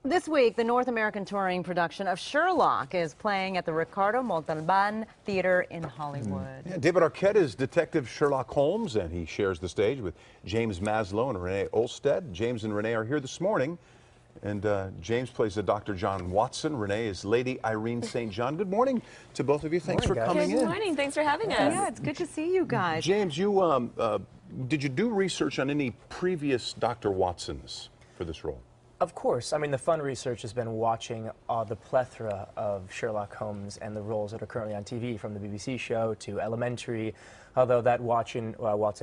This week, the North American touring production of Sherlock is playing at the Ricardo Montalban Theater in Hollywood. Yeah, David Arquette is Detective Sherlock Holmes, and he shares the stage with James Maslow and Renee Olstead. James and Renee are here this morning, and James plays a Dr. John Watson. Renee is Lady Irene St. John. Good morning to both of you. Thanks for coming in. Good morning. Thanks for having us. Yeah, it's good to see you guys. James, you did you do research on any previous Dr. Watsons for this role? Of course. I mean, the fun research has been watching the plethora of Sherlock Holmes and the roles that are currently on TV, from the BBC show to Elementary, although that Watson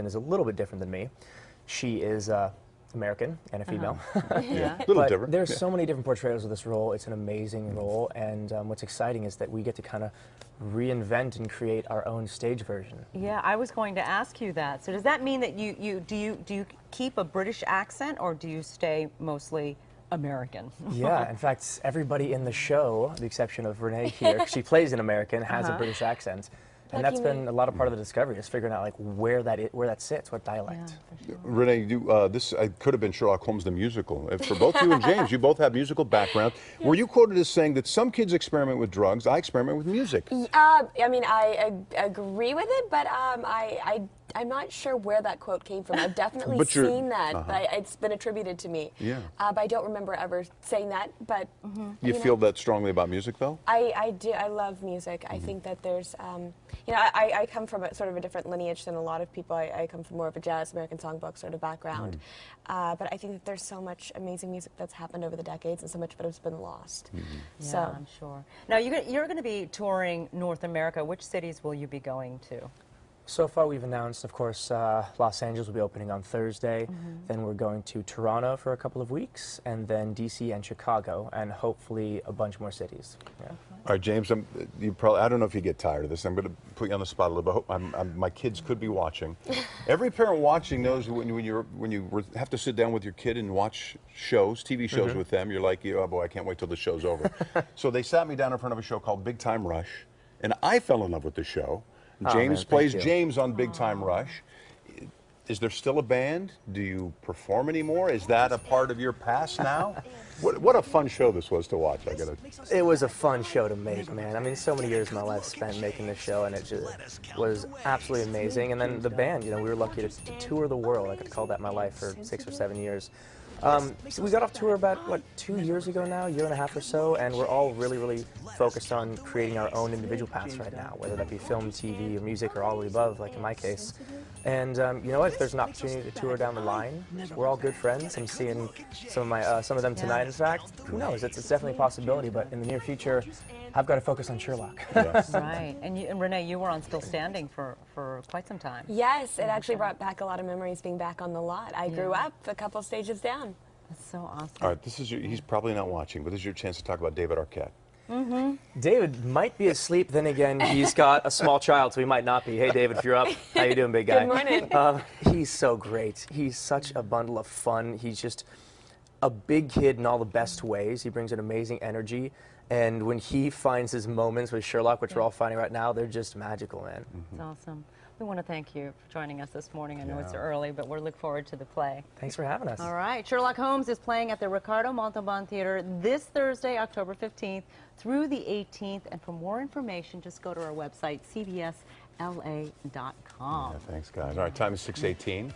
is a little bit different than me. She is American and a female. Yeah. A little but different. There's so many different portrayals of this role. It's an amazing role, and what's exciting is that we get to kind of reinvent and create our own stage version. Yeah, I was going to ask you that. So does that mean that do you keep a British accent, or do you stay mostly American? Yeah, in fact, everybody in the show, the exception of Renee here, she plays an American, has a British accent. And that's been a lot of part of the discovery, is figuring out like where that sits, what dialect. Yeah, for sure. Renee, this could have been Sherlock Holmes the musical. For both you and James, you both have musical backgrounds. Were you quoted as saying that some kids experiment with drugs, I experiment with music? I mean, I agree with it, but I'm not sure where that quote came from. I've definitely seen that. But it's been attributed to me. Yeah. But I don't remember ever saying that. But You feel that strongly about music, though? I do. I love music. I think that there's, you know, I come from sort of a different lineage than a lot of people. I come from more of a jazz, American songbook sort of background. But I think that there's so much amazing music that's happened over the decades, and so much of it has been lost. Yeah, So I'm sure. Now, you're going to be touring North America. Which cities will you be going to? So far we've announced, of course, Los Angeles will be opening on Thursday. Then we're going to Toronto for a couple of weeks, and then DC and Chicago, and hopefully a bunch more cities. Yeah. All right, James, I don't know if you get tired of this. I'm going to put you on the spot a little bit. My kids could be watching. Every parent watching knows when you have to sit down with your kid and watch shows, TV shows with them, you're like, oh boy, I can't wait till the show's over. So they sat me down in front of a show called Big Time Rush, and I fell in love with the show. James plays James on Big Time Rush. Is there still a band? Do you perform anymore? Is that a part of your past now? What a fun show this was to watch. It was a fun show to make, man. I mean, so many years of my life spent making this show, and it just was absolutely amazing. And then the band, you know, we were lucky to tour the world. I could call that my life for 6 or 7 years. So we got off tour about, what, 2 years ago now, a year and a half or so, and we're all really focused on creating our own individual paths right now, whether that be film, TV, or music, or all of the above, like in my case. And you know what, if there's an opportunity to tour down the line, we're all good friends. I'm seeing some of them tonight, in fact. Who knows, it's definitely a possibility, but in the near future, I've got to focus on Sherlock. Right, and Renee, you were on Still Standing for quite some time. yes, it actually brought back a lot of memories being back on the lot. I grew up a couple stages down. That's so awesome. All right, he's probably not watching, but this is your chance to talk about David Arquette. David might be asleep, then again, he's got a small child, so he might not be. Hey, David, if you're up, how you doing, big guy? Good morning. He's so great. He's such a bundle of fun. He's just a big kid in all the best ways. He brings an amazing energy, and when he finds his moments with Sherlock, which we're all finding right now, they're just magical, man. It's awesome. We want to thank you for joining us this morning. I know it's early, but we're looking forward to the play. Thanks for having us. All right. Sherlock Holmes is playing at the Ricardo Montalban Theater this Thursday, October 15th through the 18th. And for more information, just go to our website, cbsla.com. Yeah, thanks, guys. All right, time is 6:18.